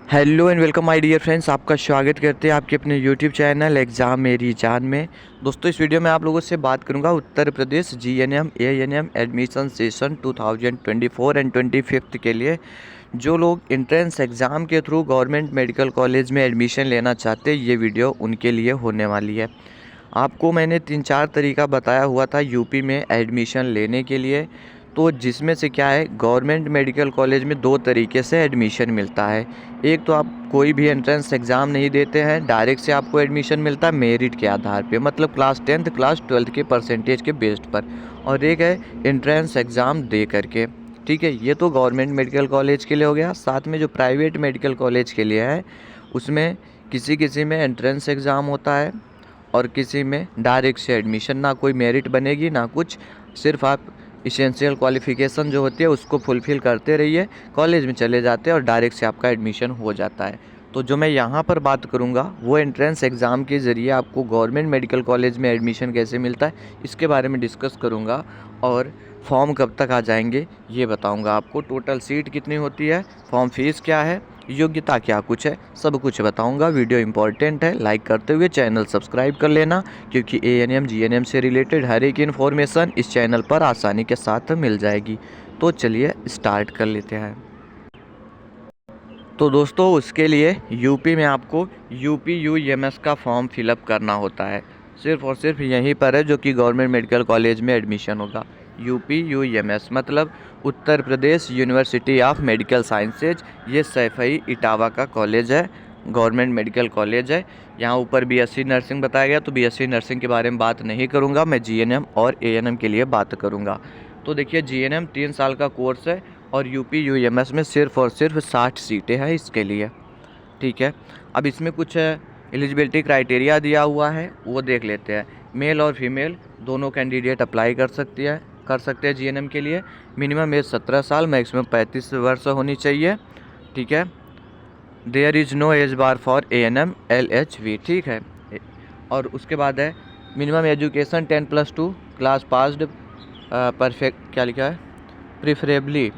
Hello and welcome my dear friends. आपका स्वागत करते हैं आपके अपने यूट्यूब चैनल एग्ज़ाम मेरी जान में। दोस्तों, इस वीडियो में आप लोगों से बात करूंगा Uttar Pradesh GNM ANM admission session 2024 and 25 के लिए जो लोग एंट्रेंस एग्ज़ाम के थ्रू गवर्नमेंट मेडिकल कॉलेज में एडमिशन लेना चाहते हैं। ये वीडियो उनके लिए होने वाली है। आपको मैंने 3-4 तरीका बताया हुआ था यूपी में एडमिशन लेने के लिए, तो जिसमें से क्या है, गवर्नमेंट मेडिकल कॉलेज में 2 तरीके से एडमिशन मिलता है। एक तो आप कोई भी एंट्रेंस एग्ज़ाम नहीं देते हैं, डायरेक्ट से आपको एडमिशन मिलता है मेरिट के आधार पे, मतलब क्लास 10th क्लास 12th के परसेंटेज के बेस्ड पर। और एक है एंट्रेंस एग्ज़ाम दे करके। ठीक है, ये तो गवर्नमेंट मेडिकल कॉलेज के लिए हो गया। साथ में जो प्राइवेट मेडिकल कॉलेज के लिए है, उसमें किसी किसी में एंट्रेंस एग्ज़ाम होता है और किसी में डायरेक्ट से एडमिशन, ना कोई मेरिट बनेगी ना कुछ। सिर्फ आप इसेंशियल क्वालिफ़िकेशन जो होती है उसको फुलफ़िल करते रहिए, कॉलेज में चले जाते हैं और डायरेक्ट से आपका एडमिशन हो जाता है। तो जो मैं यहाँ पर बात करूँगा वो एंट्रेंस एग्ज़ाम के ज़रिए आपको गवर्नमेंट मेडिकल कॉलेज में एडमिशन कैसे मिलता है, इसके बारे में डिस्कस करूँगा। और फॉर्म कब तक आ जाएंगे ये बताऊँगा आपको। टोटल सीट कितनी होती है, फॉर्म फीस क्या है, योग्यता क्या कुछ है, सब कुछ बताऊंगा। वीडियो इंपॉर्टेंट है, लाइक करते हुए चैनल सब्सक्राइब कर लेना, क्योंकि एएनएम जीएनएम से रिलेटेड हर एक इन्फॉर्मेशन इस चैनल पर आसानी के साथ मिल जाएगी। तो चलिए स्टार्ट कर लेते हैं। तो दोस्तों, उसके लिए यूपी में आपको यूपी यूएमएस का फॉर्म फिलअप करना होता है। सिर्फ और सिर्फ यहीं पर है जो कि गवर्नमेंट मेडिकल कॉलेज में एडमिशन होगा। यूपी यूएमएस मतलब Uttar Pradesh university of medical sciences. ये सैफई इटावा का कॉलेज है, गवर्नमेंट मेडिकल कॉलेज है। यहाँ ऊपर बीएससी नर्सिंग बताया गया, तो बीएससी नर्सिंग के बारे में बात नहीं करूँगा, मैं जीएनएम और एएनएम के लिए बात करूँगा। तो देखिए, जीएनएम 3 साल का कोर्स है और यूपी यूएमएस में सिर्फ और सिर्फ 60 सीटें हैं इसके लिए। ठीक है, अब इसमें कुछ एलिजिबिलिटी क्राइटेरिया दिया हुआ है, वो देख लेते हैं। मेल और फीमेल दोनों कैंडिडेट अप्लाई कर सकते हैं जीएनएम के लिए। मिनिमम एज 17 साल, मैक्सिमम 35 वर्ष होनी चाहिए। ठीक है, there is no age bar for ANM LHV. ठीक है, और उसके बाद है minimum education 10+2 class passed, perfect क्या लिखा है, प्रिफरेबली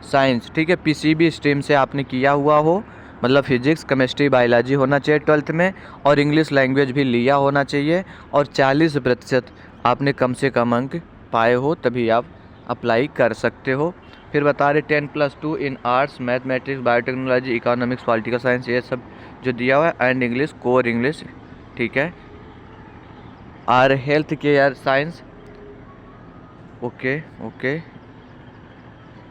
साइंस। ठीक है, पीसीबी स्ट्रीम से आपने किया हुआ हो, मतलब फिजिक्स केमिस्ट्री बायोलॉजी होना चाहिए 12th में, और इंग्लिश लैंग्वेज भी लिया होना चाहिए, और 40% आपने कम से कम अंक पाए हो, तभी आप अप्लाई कर सकते हो। फिर बता रहे 10+2 in arts mathematics biotechnology economics political science, ये सब जो दिया हुआ है, एंड इंग्लिश कोर इंग्लिश। ठीक है, or health care science. Okay okay,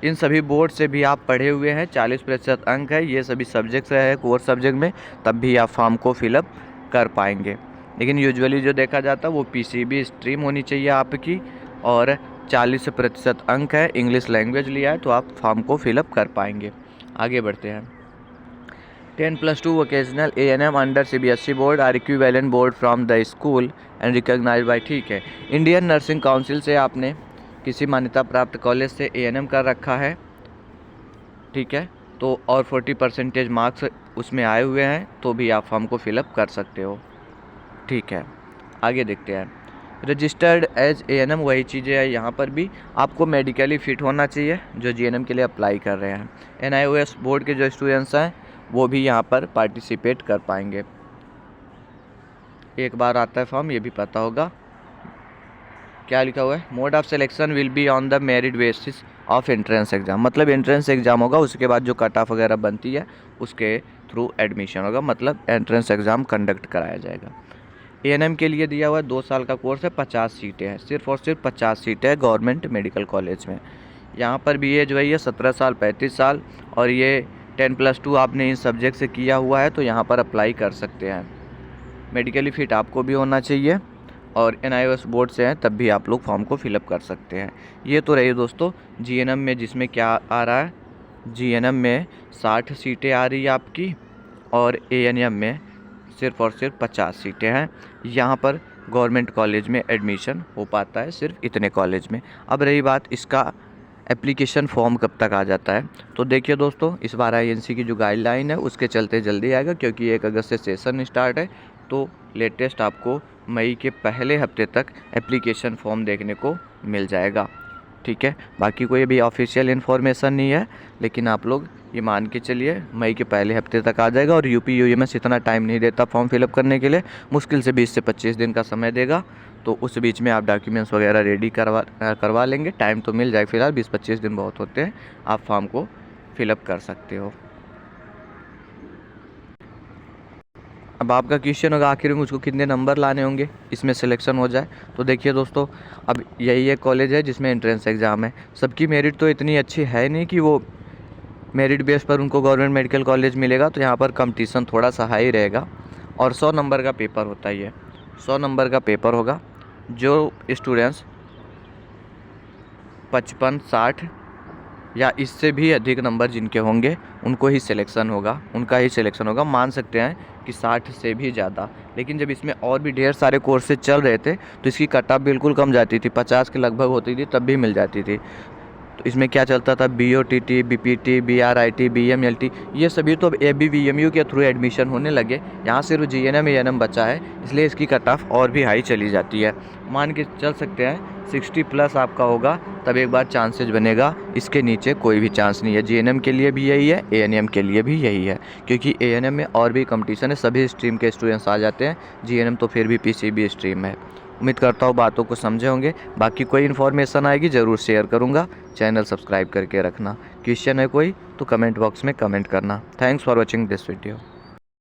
इन सभी बोर्ड से भी आप पढ़े हुए हैं, 40% अंक है, ये सभी सब्जेक्ट्स है कोर सब्जेक्ट में, तब भी आप फॉर्म को फिलअप कर पाएंगे। लेकिन यूजुअली जो देखा जाता है वो पीसीबी स्ट्रीम होनी चाहिए आपकी, और 40% अंक है, इंग्लिश लैंग्वेज लिया है, तो आप फॉर्म को फिलअप कर पाएंगे। आगे बढ़ते हैं। 10+2 vocational ANM under CBSE board or equivalent board from the school and recognise by. ठीक है, इंडियन नर्सिंग काउंसिल से आपने किसी मान्यता प्राप्त कॉलेज से एएनएम कर रखा है। ठीक है, तो और 40% मार्क्स उसमें आए हुए हैं, तो भी आप फॉर्म को फिलअप कर सकते हो। ठीक है, आगे देखते हैं। रजिस्टर्ड एज एएनएम, वही चीज़ें हैं यहाँ पर भी, आपको मेडिकली फिट होना चाहिए जो जीएनएम के लिए अप्लाई कर रहे हैं। एनआईओएस बोर्ड के जो स्टूडेंट्स हैं वो भी यहाँ पर पार्टिसिपेट कर पाएंगे। एक बार आता है फॉर्म, ये भी पता होगा क्या लिखा हुआ है। Mode of selection will be on the merit basis of entrance exam, मतलब एंट्रेंस एग्जाम होगा, उसके बाद जो कट ऑफ वगैरह बनती है उसके थ्रू एडमिशन होगा, मतलब एंट्रेंस एग्जाम कंडक्ट कराया जाएगा। एएनएम के लिए दिया हुआ है 2 साल का कोर्स है, 50 सीटें हैं, सिर्फ और सिर्फ 50 सीटें हैं गवर्नमेंट मेडिकल कॉलेज में। यहाँ पर भी एज वही है, 17 साल 35 साल, और ये 10+2 आपने इन सब्जेक्ट से किया हुआ है, तो यहाँ पर अप्लाई कर सकते हैं। मेडिकली फिट आपको भी होना चाहिए, और एनआईओएस बोर्ड से हैं, तब भी आप लोग फॉर्म को फिलअप कर सकते हैं। ये तो रही दोस्तों जीएनएम में, जिसमें क्या आ रहा है, जीएनएम में 60 सीटें आ रही है आपकी, और एएनएम में सिर्फ और सिर्फ 50 सीटें हैं। यहाँ पर गवर्नमेंट कॉलेज में एडमिशन हो पाता है सिर्फ इतने कॉलेज में। अब रही बात इसका एप्लीकेशन फॉर्म कब तक आ जाता है, तो देखिए दोस्तों, इस बार आईएनसी की जो गाइडलाइन है उसके चलते जल्दी आएगा, क्योंकि 1 अगस्त से सेशन स्टार्ट है, तो लेटेस्ट आपको मई के पहले हफ्ते तक एप्लीकेशन फॉर्म देखने को मिल जाएगा। ठीक है। बाकी कोई अभी ऑफिशियल इन्फॉर्मेशन नहीं है, लेकिन आप लोग ये मान के चलिए मई के पहले हफ्ते तक आ जाएगा। और यूपी यूएमएस इतना टाइम नहीं देता फॉर्म फिलअप करने के लिए, मुश्किल से 20 से 25 दिन का समय देगा। तो उस बीच में आप डॉक्यूमेंट्स वगैरह रेडी करवा लेंगे। टाइम तो मिल जाएगा, फिलहाल 20-25 दिन बहुत होते हैं, आप फॉर्म को फिलअप कर सकते हो। अब आपका क्वेश्चन होगा आखिर में मुझको कितने नंबर लाने होंगे इसमें सिलेक्शन हो जाए। तो देखिए दोस्तों, अब यही एक कॉलेज है जिसमें एंट्रेंस एग्ज़ाम है। सबकी मेरिट तो इतनी अच्छी है नहीं कि वो मेरिट बेस पर उनको गवर्नमेंट मेडिकल कॉलेज मिलेगा, तो यहाँ पर कंपटीशन थोड़ा सा हाई रहेगा। और 100 नंबर का पेपर होता है, ये 100 नंबर का पेपर होगा। जो स्टूडेंट्स 55, 60 या इससे भी अधिक नंबर जिनके होंगे उनको ही सिलेक्शन होगा, उनका ही सिलेक्शन होगा। मान सकते हैं कि 60 से भी ज़्यादा। लेकिन जब इसमें और भी ढेर सारे कोर्सेज चल रहे थे तो इसकी कट ऑफ बिल्कुल कम जाती थी, 50 के लगभग होती थी, तब भी मिल जाती थी। तो इसमें क्या चलता था, BOTT, BPT, BRIT, BMLT, ये सभी तो अब ABVMU के थ्रू एडमिशन होने लगे। यहाँ सिर्फ GNM ANM बचा है, इसलिए इसकी कट ऑफ और भी हाई चली जाती है। मान के चल सकते हैं 60 प्लस आपका होगा तब एक बार चांसेज बनेगा, इसके नीचे कोई भी चांस नहीं है। GNM के लिए भी यही है, ANM के लिए भी यही है, क्योंकि ANM में और भी कंपटीशन है, सभी स्ट्रीम के स्टूडेंट्स आ जाते हैं। GNM तो फिर भी PCB स्ट्रीम है। उम्मीद करता हूँ बातों को समझे होंगे। बाकी कोई इन्फॉर्मेशन आएगी ज़रूर शेयर करूँगा। चैनल सब्सक्राइब करके रखना। क्वेश्चन है कोई तो कमेंट बॉक्स में कमेंट करना। Thanks for watching this video.